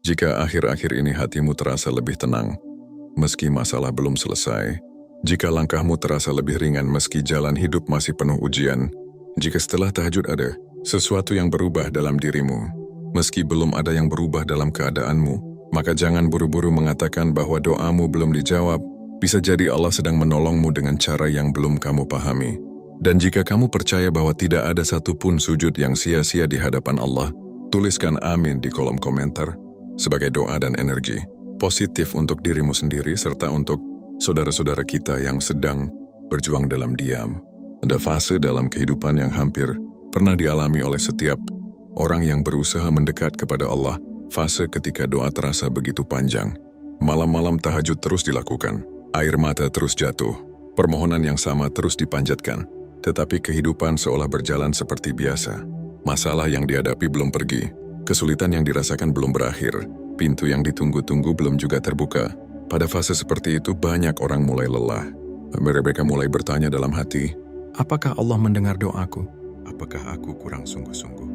Jika akhir-akhir ini hatimu terasa lebih tenang, meski masalah belum selesai, jika langkahmu terasa lebih ringan meski jalan hidup masih penuh ujian, jika setelah tahajud ada sesuatu yang berubah dalam dirimu, meski belum ada yang berubah dalam keadaanmu, maka jangan buru-buru mengatakan bahwa doamu belum dijawab. Bisa jadi Allah sedang menolongmu dengan cara yang belum kamu pahami. Dan jika kamu percaya bahwa tidak ada satupun sujud yang sia-sia di hadapan Allah, tuliskan amin di kolom komentar sebagai doa dan energi positif untuk dirimu sendiri serta untuk saudara-saudara kita yang sedang berjuang dalam diam. Ada fase dalam kehidupan yang hampir pernah dialami oleh setiap orang yang berusaha mendekat kepada Allah, fase ketika doa terasa begitu panjang. Malam-malam tahajud terus dilakukan, air mata terus jatuh, permohonan yang sama terus dipanjatkan, tetapi kehidupan seolah berjalan seperti biasa. Masalah yang dihadapi belum pergi, kesulitan yang dirasakan belum berakhir, pintu yang ditunggu-tunggu belum juga terbuka. Pada fase seperti itu banyak orang mulai lelah. Mereka mulai bertanya dalam hati, apakah Allah mendengar doaku? Apakah aku kurang sungguh-sungguh?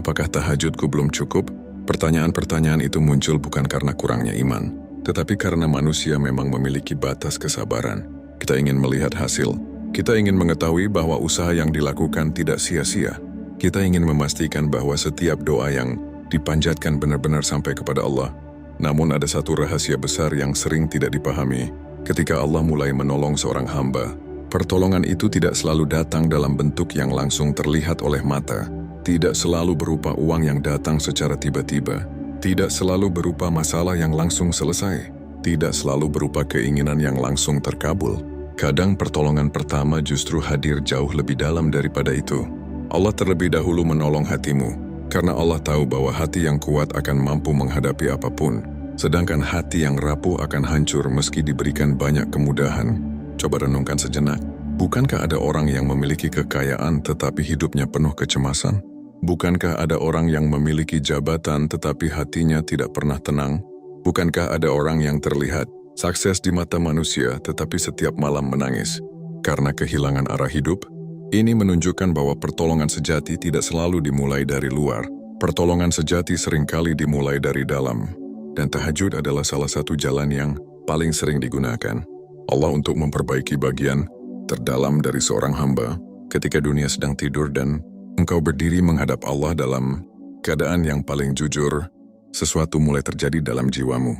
Apakah tahajudku belum cukup? Pertanyaan-pertanyaan itu muncul bukan karena kurangnya iman, tetapi karena manusia memang memiliki batas kesabaran. Kita ingin melihat hasil. Kita ingin mengetahui bahwa usaha yang dilakukan tidak sia-sia. Kita ingin memastikan bahwa setiap doa yang dipanjatkan benar-benar sampai kepada Allah. Namun ada satu rahasia besar yang sering tidak dipahami. Ketika Allah mulai menolong seorang hamba, pertolongan itu tidak selalu datang dalam bentuk yang langsung terlihat oleh mata. Tidak selalu berupa uang yang datang secara tiba-tiba. Tidak selalu berupa masalah yang langsung selesai. Tidak selalu berupa keinginan yang langsung terkabul. Kadang pertolongan pertama justru hadir jauh lebih dalam daripada itu. Allah terlebih dahulu menolong hatimu, karena Allah tahu bahwa hati yang kuat akan mampu menghadapi apapun, sedangkan hati yang rapuh akan hancur meski diberikan banyak kemudahan. Coba renungkan sejenak, bukankah ada orang yang memiliki kekayaan tetapi hidupnya penuh kecemasan? Bukankah ada orang yang memiliki jabatan tetapi hatinya tidak pernah tenang? Bukankah ada orang yang terlihat sukses di mata manusia tetapi setiap malam menangis karena kehilangan arah hidup? Ini menunjukkan bahwa pertolongan sejati tidak selalu dimulai dari luar. Pertolongan sejati seringkali dimulai dari dalam. Dan tahajud adalah salah satu jalan yang paling sering digunakan Allah untuk memperbaiki bagian terdalam dari seorang hamba ketika dunia sedang tidur dan engkau berdiri menghadap Allah dalam keadaan yang paling jujur. Sesuatu mulai terjadi dalam jiwamu.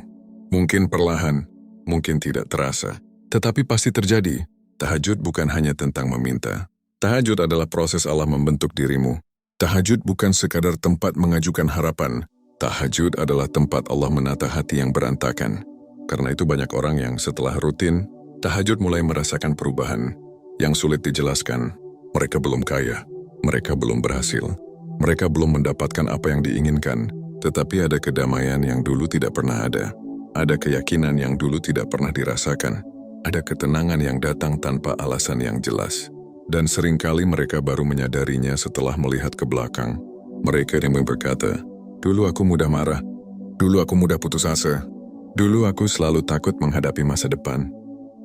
Mungkin perlahan, mungkin tidak terasa, tetapi pasti terjadi. Tahajud bukan hanya tentang meminta. Tahajud adalah proses Allah membentuk dirimu. Tahajud bukan sekadar tempat mengajukan harapan. Tahajud adalah tempat Allah menata hati yang berantakan. Karena itu banyak orang yang setelah rutin, tahajud mulai merasakan perubahan yang sulit dijelaskan. Mereka belum kaya, mereka belum berhasil, mereka belum mendapatkan apa yang diinginkan, tetapi ada kedamaian yang dulu tidak pernah ada. Ada keyakinan yang dulu tidak pernah dirasakan. Ada ketenangan yang datang tanpa alasan yang jelas. Dan seringkali mereka baru menyadarinya setelah melihat ke belakang. Mereka yang berkata, dulu aku mudah marah, dulu aku mudah putus asa, dulu aku selalu takut menghadapi masa depan.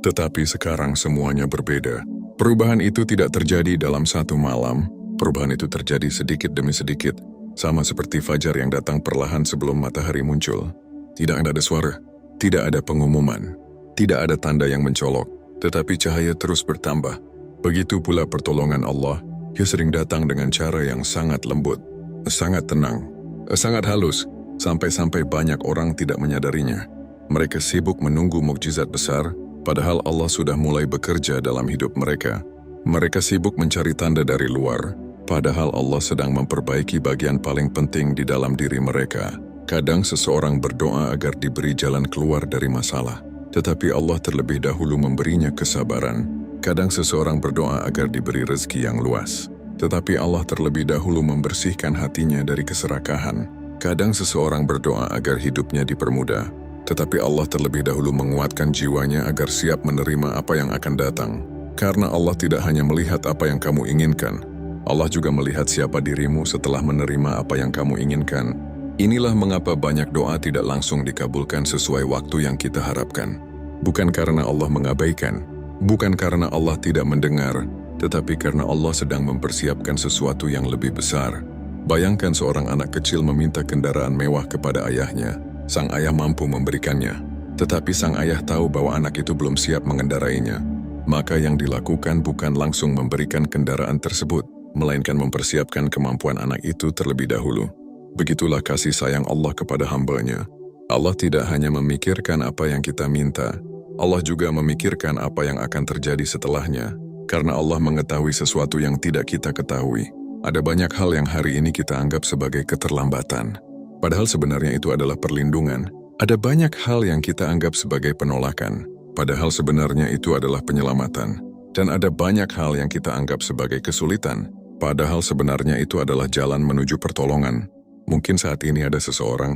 Tetapi sekarang semuanya berbeda. Perubahan itu tidak terjadi dalam satu malam. Perubahan itu terjadi sedikit demi sedikit, sama seperti fajar yang datang perlahan sebelum matahari muncul. Tidak ada suara, tidak ada pengumuman, tidak ada tanda yang mencolok, tetapi cahaya terus bertambah. Begitu pula pertolongan Allah, ia sering datang dengan cara yang sangat lembut, sangat tenang, sangat halus, sampai-sampai banyak orang tidak menyadarinya. Mereka sibuk menunggu mukjizat besar, padahal Allah sudah mulai bekerja dalam hidup mereka. Mereka sibuk mencari tanda dari luar, padahal Allah sedang memperbaiki bagian paling penting di dalam diri mereka. Kadang seseorang berdoa agar diberi jalan keluar dari masalah, tetapi Allah terlebih dahulu memberinya kesabaran. Kadang seseorang berdoa agar diberi rezeki yang luas, tetapi Allah terlebih dahulu membersihkan hatinya dari keserakahan. Kadang seseorang berdoa agar hidupnya dipermudah, tetapi Allah terlebih dahulu menguatkan jiwanya agar siap menerima apa yang akan datang. Karena Allah tidak hanya melihat apa yang kamu inginkan, Allah juga melihat siapa dirimu setelah menerima apa yang kamu inginkan. Inilah mengapa banyak doa tidak langsung dikabulkan sesuai waktu yang kita harapkan. Bukan karena Allah mengabaikan, bukan karena Allah tidak mendengar, tetapi karena Allah sedang mempersiapkan sesuatu yang lebih besar. Bayangkan seorang anak kecil meminta kendaraan mewah kepada ayahnya, Sang ayah mampu memberikannya, tetapi sang ayah tahu bahwa anak itu belum siap mengendarainya. Maka yang dilakukan bukan langsung memberikan kendaraan tersebut, melainkan mempersiapkan kemampuan anak itu terlebih dahulu. Begitulah kasih sayang Allah kepada hamba-Nya. Allah tidak hanya memikirkan apa yang kita minta, Allah juga memikirkan apa yang akan terjadi setelahnya. Karena Allah mengetahui sesuatu yang tidak kita ketahui. Ada banyak hal yang hari ini kita anggap sebagai keterlambatan. Padahal sebenarnya itu adalah perlindungan. Ada banyak hal yang kita anggap sebagai penolakan. Padahal sebenarnya itu adalah penyelamatan. Dan ada banyak hal yang kita anggap sebagai kesulitan. Padahal sebenarnya itu adalah jalan menuju pertolongan. Mungkin saat ini ada seseorang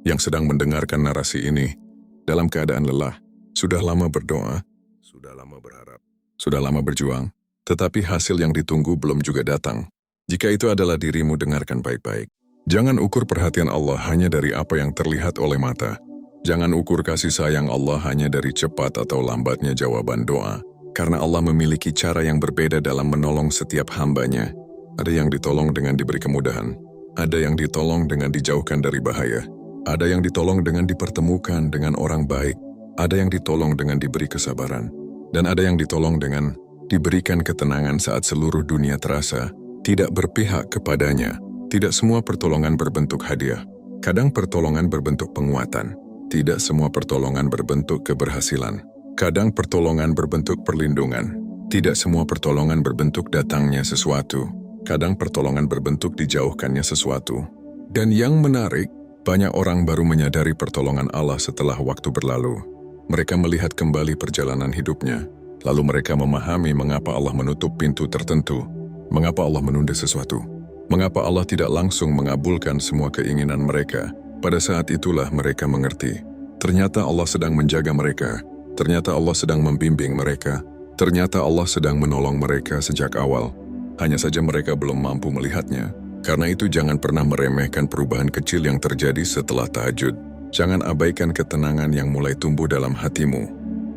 yang sedang mendengarkan narasi ini dalam keadaan lelah. Sudah lama berdoa, sudah lama berharap, sudah lama berjuang, tetapi hasil yang ditunggu belum juga datang. Jika itu adalah dirimu, dengarkan baik-baik. Jangan ukur perhatian Allah hanya dari apa yang terlihat oleh mata. Jangan ukur kasih sayang Allah hanya dari cepat atau lambatnya jawaban doa. Karena Allah memiliki cara yang berbeda dalam menolong setiap hamba-Nya. Ada yang ditolong dengan diberi kemudahan. Ada yang ditolong dengan dijauhkan dari bahaya. Ada yang ditolong dengan dipertemukan dengan orang baik. Ada yang ditolong dengan diberi kesabaran. Dan ada yang ditolong dengan diberikan ketenangan saat seluruh dunia terasa tidak berpihak kepadanya. Tidak semua pertolongan berbentuk hadiah. Kadang pertolongan berbentuk penguatan. Tidak semua pertolongan berbentuk keberhasilan. Kadang pertolongan berbentuk perlindungan. Tidak semua pertolongan berbentuk datangnya sesuatu. Kadang pertolongan berbentuk dijauhkannya sesuatu. Dan yang menarik, banyak orang baru menyadari pertolongan Allah setelah waktu berlalu. Mereka melihat kembali perjalanan hidupnya. Lalu mereka memahami mengapa Allah menutup pintu tertentu. Mengapa Allah menunda sesuatu. Mengapa Allah tidak langsung mengabulkan semua keinginan mereka. Pada saat itulah mereka mengerti. Ternyata Allah sedang menjaga mereka. Ternyata Allah sedang membimbing mereka. Ternyata Allah sedang menolong mereka sejak awal. Hanya saja mereka belum mampu melihatnya. Karena itu jangan pernah meremehkan perubahan kecil yang terjadi setelah tahajud. Jangan abaikan ketenangan yang mulai tumbuh dalam hatimu.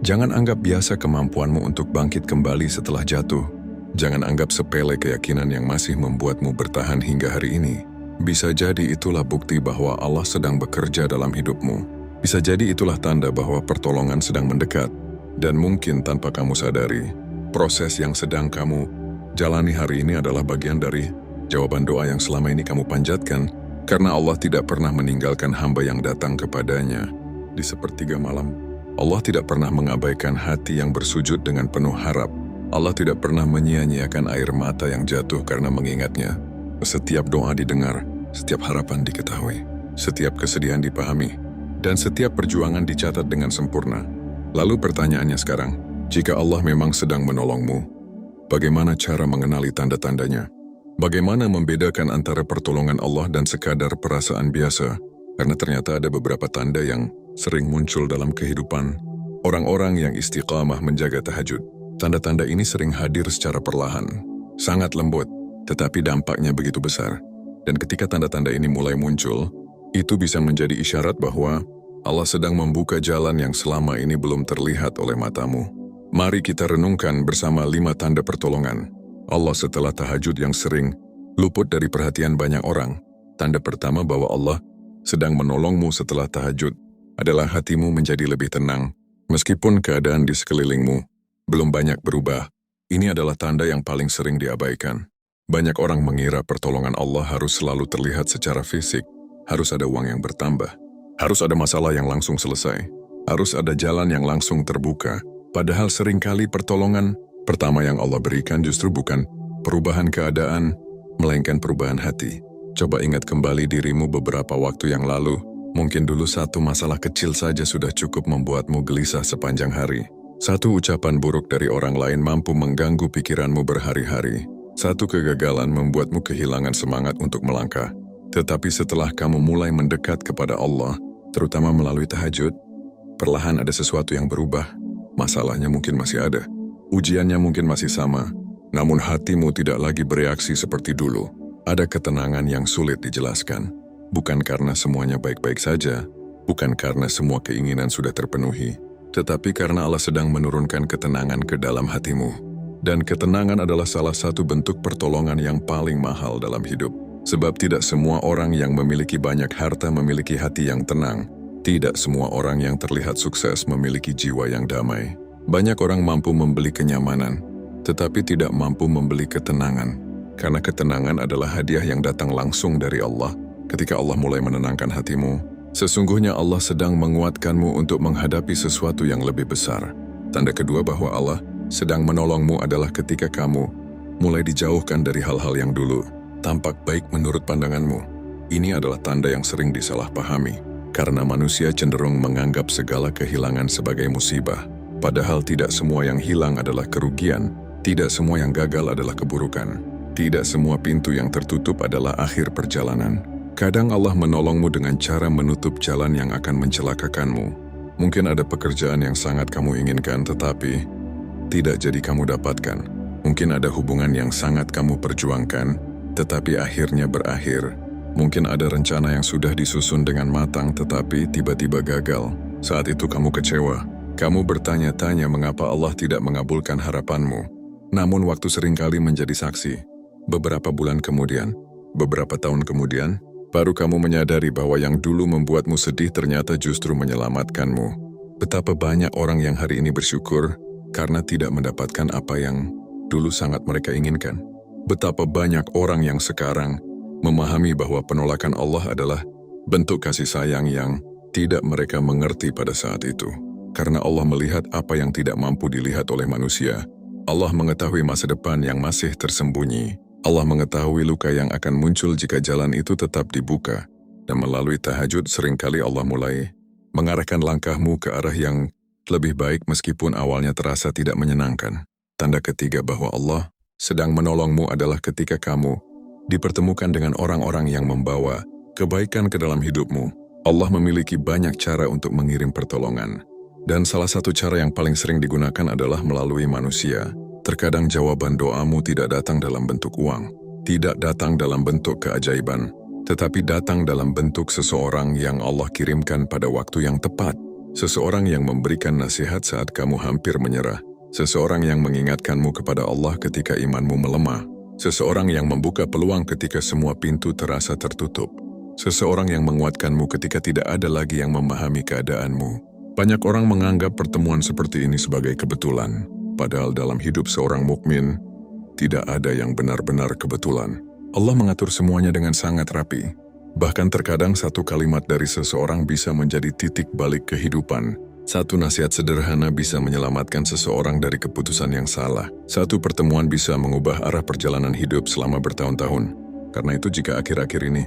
Jangan anggap biasa kemampuanmu untuk bangkit kembali setelah jatuh. Jangan anggap sepele keyakinan yang masih membuatmu bertahan hingga hari ini. Bisa jadi itulah bukti bahwa Allah sedang bekerja dalam hidupmu. Bisa jadi itulah tanda bahwa pertolongan sedang mendekat. Dan mungkin tanpa kamu sadari, proses yang sedang kamu jalani hari ini adalah bagian dari jawaban doa yang selama ini kamu panjatkan. Karena Allah tidak pernah meninggalkan hamba yang datang kepadanya. Di sepertiga malam, Allah tidak pernah mengabaikan hati yang bersujud dengan penuh harap. Allah tidak pernah menyia-nyiakan air mata yang jatuh karena mengingatnya. Setiap doa didengar, setiap harapan diketahui, setiap kesedihan dipahami, dan setiap perjuangan dicatat dengan sempurna. Lalu pertanyaannya sekarang, jika Allah memang sedang menolongmu, bagaimana cara mengenali tanda-tandanya? Bagaimana membedakan antara pertolongan Allah dan sekadar perasaan biasa? Karena ternyata ada beberapa tanda yang sering muncul dalam kehidupan orang-orang yang istiqamah menjaga tahajud. Tanda-tanda ini sering hadir secara perlahan, sangat lembut, tetapi dampaknya begitu besar. Dan ketika tanda-tanda ini mulai muncul, itu bisa menjadi isyarat bahwa Allah sedang membuka jalan yang selama ini belum terlihat oleh matamu. Mari kita renungkan bersama 5 tanda pertolongan Allah setelah tahajud yang sering luput dari perhatian banyak orang. Tanda pertama bahwa Allah sedang menolongmu setelah tahajud adalah hatimu menjadi lebih tenang. Meskipun keadaan di sekelilingmu belum banyak berubah, ini adalah tanda yang paling sering diabaikan. Banyak orang mengira pertolongan Allah harus selalu terlihat secara fisik, harus ada uang yang bertambah, harus ada masalah yang langsung selesai, harus ada jalan yang langsung terbuka. Padahal seringkali pertolongan pertama yang Allah berikan justru bukan perubahan keadaan, melainkan perubahan hati. Coba ingat kembali dirimu beberapa waktu yang lalu. Mungkin dulu satu masalah kecil saja sudah cukup membuatmu gelisah sepanjang hari. Satu ucapan buruk dari orang lain mampu mengganggu pikiranmu berhari-hari. Satu kegagalan membuatmu kehilangan semangat untuk melangkah. Tetapi setelah kamu mulai mendekat kepada Allah, terutama melalui tahajud, perlahan ada sesuatu yang berubah. Masalahnya mungkin masih ada. Ujiannya mungkin masih sama, namun hatimu tidak lagi bereaksi seperti dulu. Ada ketenangan yang sulit dijelaskan. Bukan karena semuanya baik-baik saja, bukan karena semua keinginan sudah terpenuhi, tetapi karena Allah sedang menurunkan ketenangan ke dalam hatimu. Dan ketenangan adalah salah satu bentuk pertolongan yang paling mahal dalam hidup. Sebab tidak semua orang yang memiliki banyak harta memiliki hati yang tenang. Tidak semua orang yang terlihat sukses memiliki jiwa yang damai. Banyak orang mampu membeli kenyamanan, tetapi tidak mampu membeli ketenangan. Karena ketenangan adalah hadiah yang datang langsung dari Allah. Ketika Allah mulai menenangkan hatimu, sesungguhnya Allah sedang menguatkanmu untuk menghadapi sesuatu yang lebih besar. Tanda kedua bahwa Allah sedang menolongmu adalah ketika kamu mulai dijauhkan dari hal-hal yang dulu tampak baik menurut pandanganmu. Ini adalah tanda yang sering disalahpahami. Karena manusia cenderung menganggap segala kehilangan sebagai musibah. Padahal tidak semua yang hilang adalah kerugian, tidak semua yang gagal adalah keburukan. Tidak semua pintu yang tertutup adalah akhir perjalanan. Kadang Allah menolongmu dengan cara menutup jalan yang akan mencelakakanmu. Mungkin ada pekerjaan yang sangat kamu inginkan tetapi tidak jadi kamu dapatkan. Mungkin ada hubungan yang sangat kamu perjuangkan tetapi akhirnya berakhir. Mungkin ada rencana yang sudah disusun dengan matang tetapi tiba-tiba gagal. Saat itu kamu kecewa. Kamu bertanya-tanya mengapa Allah tidak mengabulkan harapanmu. Namun waktu seringkali menjadi saksi. Beberapa bulan kemudian, beberapa tahun kemudian, baru kamu menyadari bahwa yang dulu membuatmu sedih ternyata justru menyelamatkanmu. Betapa banyak orang yang hari ini bersyukur karena tidak mendapatkan apa yang dulu sangat mereka inginkan. Betapa banyak orang yang sekarang memahami bahwa penolakan Allah adalah bentuk kasih sayang yang tidak mereka mengerti pada saat itu. Karena Allah melihat apa yang tidak mampu dilihat oleh manusia. Allah mengetahui masa depan yang masih tersembunyi. Allah mengetahui luka yang akan muncul jika jalan itu tetap dibuka. Dan melalui tahajud seringkali Allah mulai mengarahkan langkahmu ke arah yang lebih baik meskipun awalnya terasa tidak menyenangkan. Tanda ketiga bahwa Allah sedang menolongmu adalah ketika kamu dipertemukan dengan orang-orang yang membawa kebaikan ke dalam hidupmu. Allah memiliki banyak cara untuk mengirim pertolongan. Dan salah satu cara yang paling sering digunakan adalah melalui manusia. Terkadang jawaban doamu tidak datang dalam bentuk uang, tidak datang dalam bentuk keajaiban, tetapi datang dalam bentuk seseorang yang Allah kirimkan pada waktu yang tepat. Seseorang yang memberikan nasihat saat kamu hampir menyerah. Seseorang yang mengingatkanmu kepada Allah ketika imanmu melemah. Seseorang yang membuka peluang ketika semua pintu terasa tertutup. Seseorang yang menguatkanmu ketika tidak ada lagi yang memahami keadaanmu. Banyak orang menganggap pertemuan seperti ini sebagai kebetulan. Padahal dalam hidup seorang mukmin, tidak ada yang benar-benar kebetulan. Allah mengatur semuanya dengan sangat rapi. Bahkan terkadang satu kalimat dari seseorang bisa menjadi titik balik kehidupan. Satu nasihat sederhana bisa menyelamatkan seseorang dari keputusan yang salah. Satu pertemuan bisa mengubah arah perjalanan hidup selama bertahun-tahun. Karena itu jika akhir-akhir ini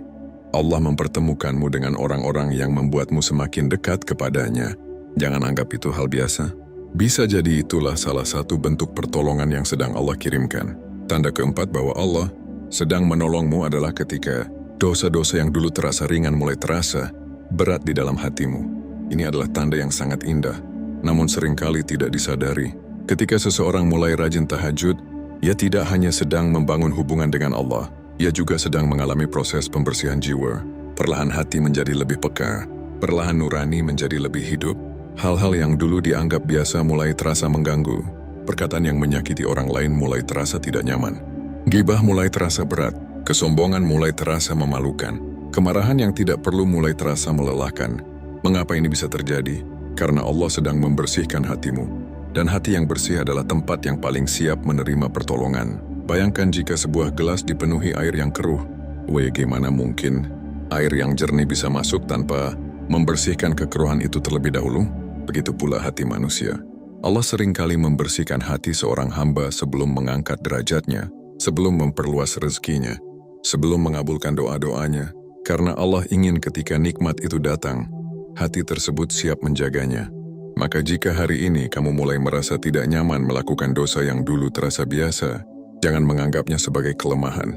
Allah mempertemukanmu dengan orang-orang yang membuatmu semakin dekat kepadanya, jangan anggap itu hal biasa. Bisa jadi itulah salah satu bentuk pertolongan yang sedang Allah kirimkan. Tanda keempat bahwa Allah sedang menolongmu adalah ketika dosa-dosa yang dulu terasa ringan mulai terasa berat di dalam hatimu. Ini adalah tanda yang sangat indah, namun seringkali tidak disadari. Ketika seseorang mulai rajin tahajud, ia tidak hanya sedang membangun hubungan dengan Allah, ia juga sedang mengalami proses pembersihan jiwa. Perlahan hati menjadi lebih peka, perlahan nurani menjadi lebih hidup. Hal-hal yang dulu dianggap biasa mulai terasa mengganggu. Perkataan yang menyakiti orang lain mulai terasa tidak nyaman. Gibah mulai terasa berat, kesombongan mulai terasa memalukan. Kemarahan yang tidak perlu mulai terasa melelahkan. Mengapa ini bisa terjadi? Karena Allah sedang membersihkan hatimu. Dan hati yang bersih adalah tempat yang paling siap menerima pertolongan. Bayangkan jika sebuah gelas dipenuhi air yang keruh. Bagaimana mungkin air yang jernih bisa masuk tanpa membersihkan kekeruhan itu terlebih dahulu? Begitu pula hati manusia. Allah seringkali membersihkan hati seorang hamba sebelum mengangkat derajatnya, sebelum memperluas rezekinya, sebelum mengabulkan doa-doanya. Karena Allah ingin ketika nikmat itu datang, hati tersebut siap menjaganya. Maka jika hari ini kamu mulai merasa tidak nyaman melakukan dosa yang dulu terasa biasa, jangan menganggapnya sebagai kelemahan.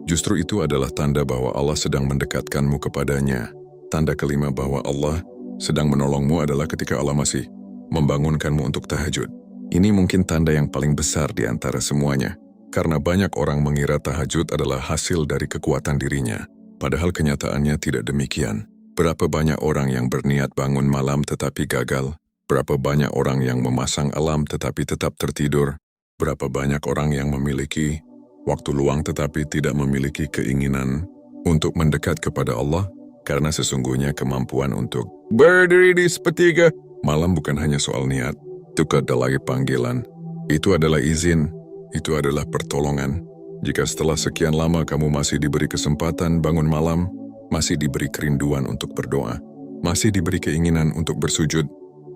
Justru itu adalah tanda bahwa Allah sedang mendekatkanmu kepadanya. Tanda kelima bahwa Allah sedang menolongmu adalah ketika Allah masih membangunkanmu untuk tahajud. Ini mungkin tanda yang paling besar di antara semuanya. Karena banyak orang mengira tahajud adalah hasil dari kekuatan dirinya. Padahal kenyataannya tidak demikian. Berapa banyak orang yang berniat bangun malam tetapi gagal? Berapa banyak orang yang memasang alarm tetapi tetap tertidur? Berapa banyak orang yang memiliki waktu luang tetapi tidak memiliki keinginan untuk mendekat kepada Allah? Karena sesungguhnya kemampuan untuk berdiri di sepertiga malam bukan hanya soal niat. Itu adalah panggilan. Itu adalah izin. Itu adalah pertolongan. Jika setelah sekian lama kamu masih diberi kesempatan bangun malam, masih diberi kerinduan untuk berdoa, masih diberi keinginan untuk bersujud,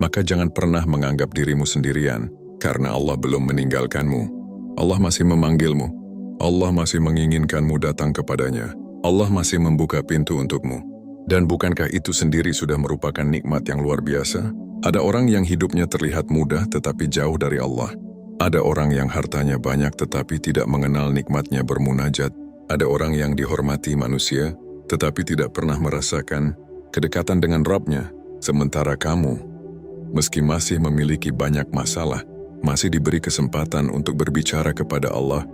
maka jangan pernah menganggap dirimu sendirian, karena Allah belum meninggalkanmu. Allah masih memanggilmu. Allah masih menginginkanmu datang kepadanya. Allah masih membuka pintu untukmu. Dan bukankah itu sendiri sudah merupakan nikmat yang luar biasa? Ada orang yang hidupnya terlihat mudah tetapi jauh dari Allah. Ada orang yang hartanya banyak tetapi tidak mengenal nikmatnya bermunajat. Ada orang yang dihormati manusia tetapi tidak pernah merasakan kedekatan dengan Rabb-Nya. Sementara kamu, meski masih memiliki banyak masalah, masih diberi kesempatan untuk berbicara kepada Allah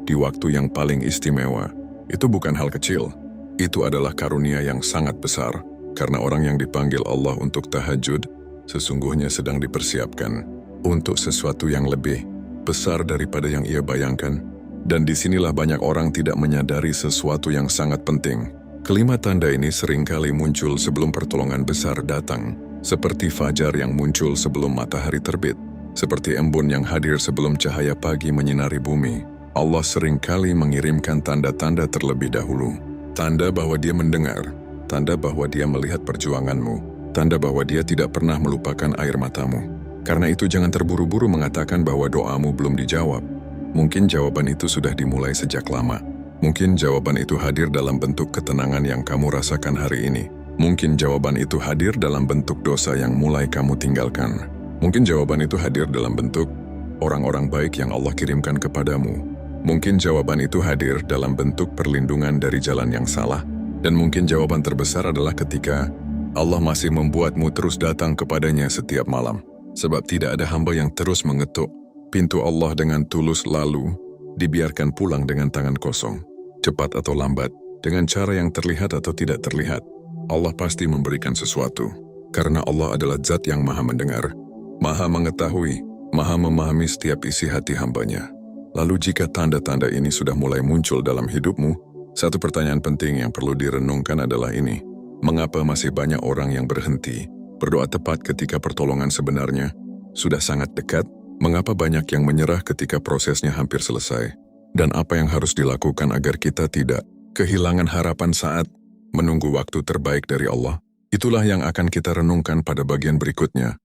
di waktu yang paling istimewa. Itu bukan hal kecil. Itu adalah karunia yang sangat besar, karena orang yang dipanggil Allah untuk tahajud sesungguhnya sedang dipersiapkan untuk sesuatu yang lebih besar daripada yang ia bayangkan. Dan disinilah banyak orang tidak menyadari sesuatu yang sangat penting. Kelima tanda ini seringkali muncul sebelum pertolongan besar datang, seperti fajar yang muncul sebelum matahari terbit, seperti embun yang hadir sebelum cahaya pagi menyinari bumi. Allah seringkali mengirimkan tanda-tanda terlebih dahulu. Tanda bahwa Dia mendengar, tanda bahwa Dia melihat perjuanganmu, tanda bahwa Dia tidak pernah melupakan air matamu. Karena itu jangan terburu-buru mengatakan bahwa doamu belum dijawab. Mungkin jawaban itu sudah dimulai sejak lama. Mungkin jawaban itu hadir dalam bentuk ketenangan yang kamu rasakan hari ini. Mungkin jawaban itu hadir dalam bentuk dosa yang mulai kamu tinggalkan. Mungkin jawaban itu hadir dalam bentuk orang-orang baik yang Allah kirimkan kepadamu. Mungkin jawaban itu hadir dalam bentuk perlindungan dari jalan yang salah. Dan mungkin jawaban terbesar adalah ketika Allah masih membuatmu terus datang kepadanya setiap malam. Sebab tidak ada hamba yang terus mengetuk pintu Allah dengan tulus lalu dibiarkan pulang dengan tangan kosong. Cepat atau lambat, dengan cara yang terlihat atau tidak terlihat, Allah pasti memberikan sesuatu. Karena Allah adalah zat yang maha mendengar, maha mengetahui, maha memahami setiap isi hati hambanya. Lalu jika tanda-tanda ini sudah mulai muncul dalam hidupmu, satu pertanyaan penting yang perlu direnungkan adalah ini. Mengapa masih banyak orang yang berhenti berdoa tepat ketika pertolongan sebenarnya sudah sangat dekat? Mengapa banyak yang menyerah ketika prosesnya hampir selesai? Dan apa yang harus dilakukan agar kita tidak kehilangan harapan saat menunggu waktu terbaik dari Allah? Itulah yang akan kita renungkan pada bagian berikutnya.